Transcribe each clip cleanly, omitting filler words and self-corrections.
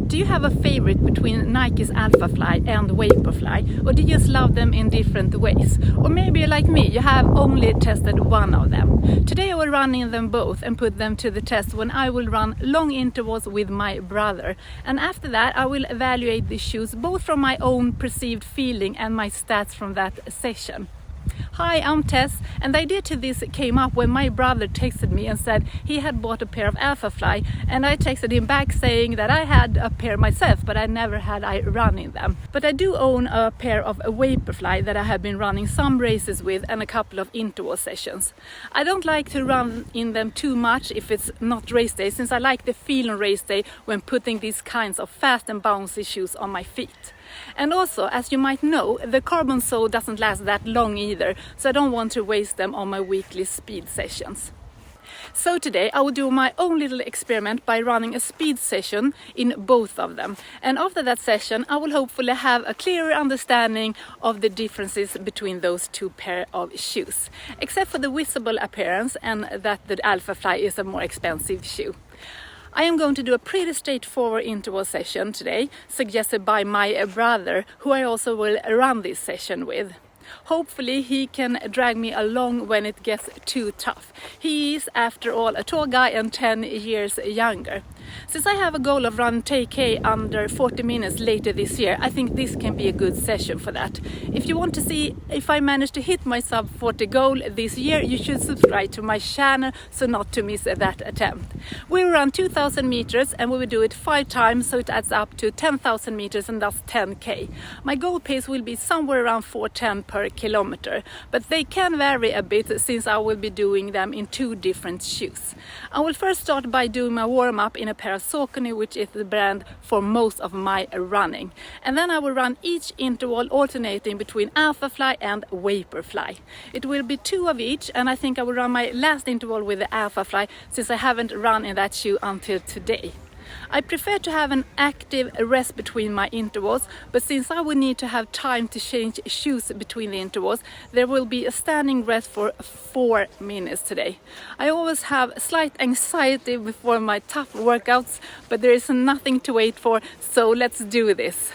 Do you have a favorite between Nike's ALPHAFLY and VAPORFLY, or do you just love them in different ways? Or maybe like me, you have only tested one of them. Today I will run in them both and put them to the test when I will run long intervals with my brother. And after that I will evaluate the shoes both from my own perceived feeling and my stats from that session. Hi, I'm Tess, and the idea to this came up when my brother texted me and said he had bought a pair of ALPHAFLY, and I texted him back saying that I had a pair myself, but I never had run in them. But I do own a pair of VAPORFLY that I have been running some races with and a couple of interval sessions. I don't like to run in them too much if it's not race day, since I like the feel on race day when putting these kinds of fast and bouncy shoes on my feet. And also, as you might know, the carbon sole doesn't last that long either, so I don't want to waste them on my weekly speed sessions. So today I will do my own little experiment by running a speed session in both of them. And after that session I will hopefully have a clearer understanding of the differences between those two pair of shoes. Except for the visible appearance and that the ALPHAFLY is a more expensive shoe. I am going to do a pretty straightforward interval session today, suggested by my brother, who I also will run this session with. Hopefully he can drag me along when it gets too tough. He is, after all, a tall guy and 10 years younger. Since I have a goal of running 10k under 40 minutes later this year, I think this can be a good session for that. If you want to see if I manage to hit my sub 40 goal this year, you should subscribe to my channel so not to miss that attempt. We will run 2000 meters and we will do it 5 times, so it adds up to 10,000 meters and thus 10k. My goal pace will be somewhere around 4:10 per kilometer, but they can vary a bit since I will be doing them in 2 different shoes. I will first start by doing my warm-up in a pair of Saucony, which is the brand for most of my running, and then I will run each interval alternating between ALPHAFLY and VAPORFLY. It will be 2 of each, and I think I will run my last interval with the ALPHAFLY since I haven't run in that shoe until today. I prefer to have an active rest between my intervals, but since I will need to have time to change shoes between the intervals, there will be a standing rest for 4 minutes today. I always have slight anxiety before my tough workouts, but there is nothing to wait for, so let's do this.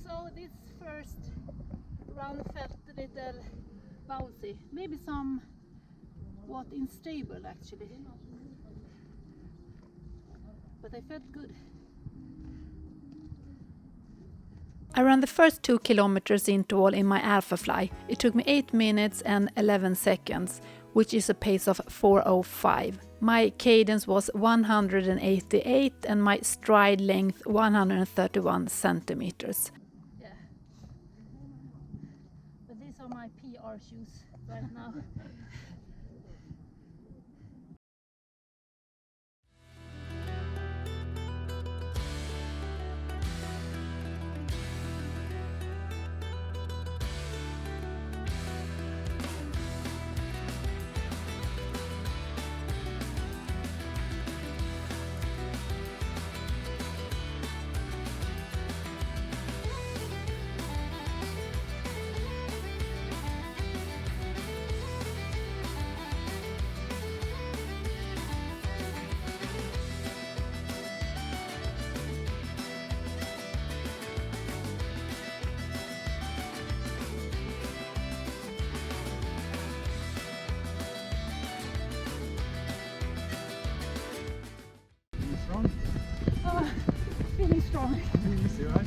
So this first run felt a little bouncy, maybe somewhat unstable actually, but I felt good. I ran the first 2 kilometers interval in my ALPHAFLY. It took me 8 minutes and 11 seconds, which is a pace of 4:05. My cadence was 188 and my stride length 131 centimeters. Yeah. But these are my PR shoes right now. strong. Easy, right?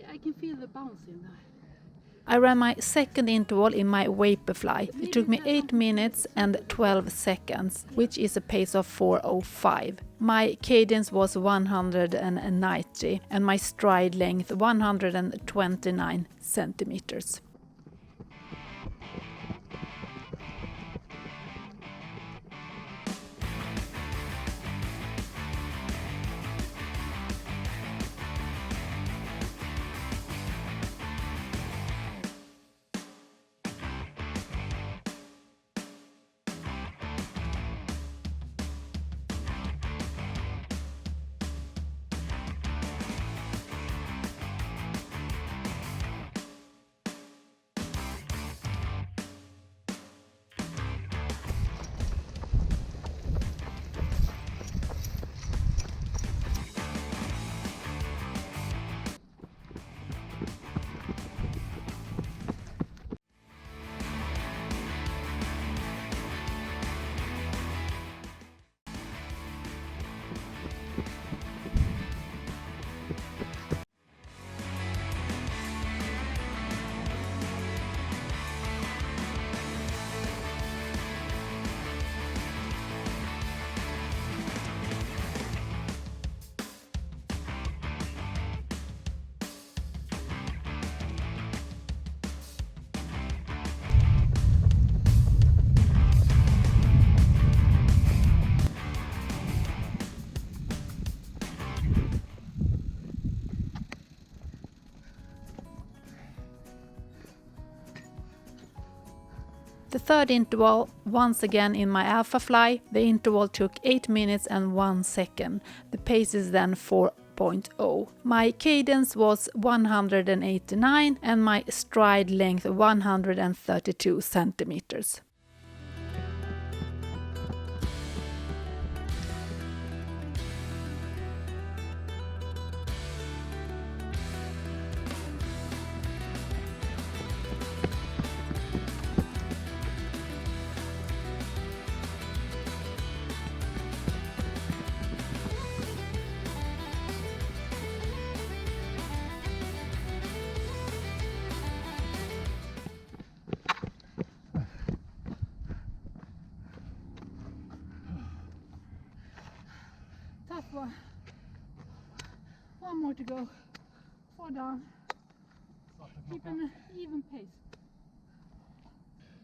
I can feel the bounce in there. I ran my second interval in my VAPORFLY. It took me 8 minutes and 12 seconds, which is a pace of 4:05. My cadence was 190 and my stride length 129 centimeters. The third interval, once again in my ALPHAFLY, the interval took 8 minutes and 1 second. The pace is then 4.0. My cadence was 189 and my stride length 132 centimeters. Tough one. One more to go. 4 down. Keep an even pace.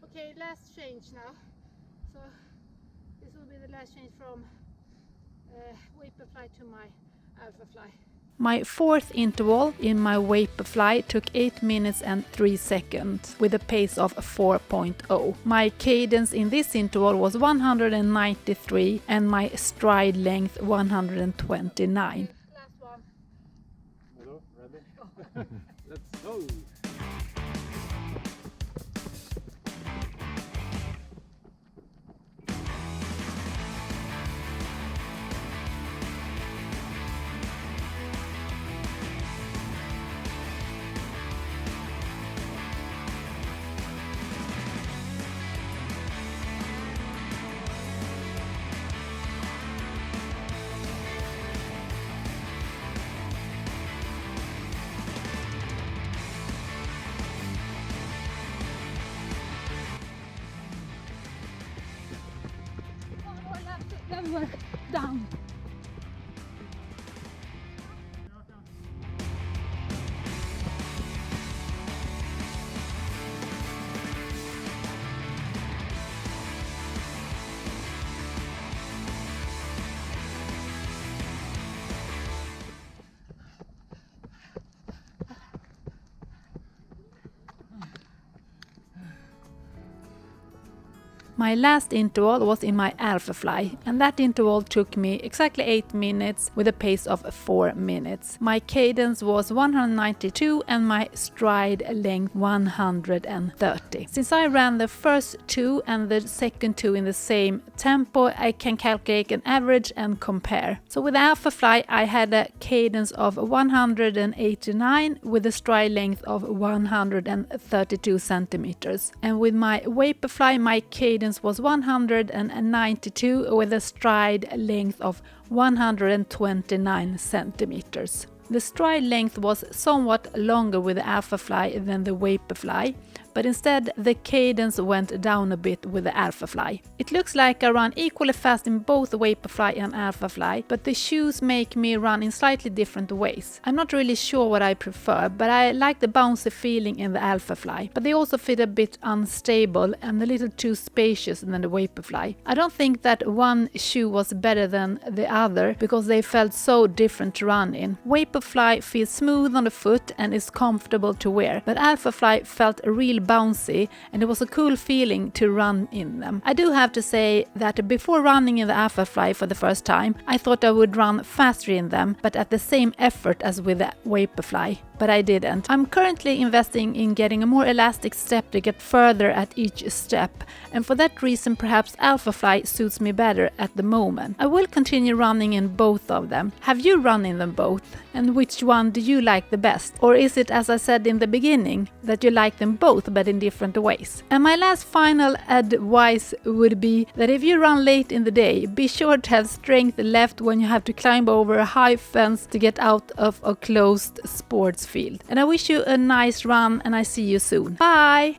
Okay, last change now. So this will be the last change from VAPORFLY to my ALPHAFLY. My fourth interval in my VAPORFLY took 8 minutes and 3 seconds with a pace of 4.0. My cadence in this interval was 193 and my stride length 129. Last one. Hello, ready? Let's go! Then we're down. My last interval was in my ALPHAFLY, and that interval took me exactly 8 minutes with a pace of 4 minutes. My cadence was 192 and my stride length 130. Since I ran the first 2 and the second 2 in the same tempo, I can calculate an average and compare. So with ALPHAFLY I had a cadence of 189 with a stride length of 132 centimeters. And with my VAPORFLY my cadence was 192 with a stride length of 129 centimeters. The stride length was somewhat longer with the ALPHAFLY than the VAPORFLY, but instead the cadence went down a bit with the ALPHAFLY. It looks like I run equally fast in both VAPORFLY and ALPHAFLY, but the shoes make me run in slightly different ways. I'm not really sure what I prefer, but I like the bouncy feeling in the ALPHAFLY, but they also feel a bit unstable and a little too spacious than the VAPORFLY. I don't think that one shoe was better than the other because they felt so different to run in. VAPORFLY feels smooth on the foot and is comfortable to wear, but ALPHAFLY felt real bouncy and it was a cool feeling to run in them. I do have to say that before running in the ALPHAFLY for the first time, I thought I would run faster in them, but at the same effort as with the VAPORFLY. But I didn't. I'm currently investing in getting a more elastic step to get further at each step, and for that reason perhaps ALPHAFLY suits me better at the moment. I will continue running in both of them. Have you run in them both? And which one do you like the best? Or is it, as I said in the beginning, that you like them both but in different ways? And my last final advice would be that if you run late in the day, be sure to have strength left when you have to climb over a high fence to get out of a closed sports field. And I wish you a nice run and I see you soon. Bye!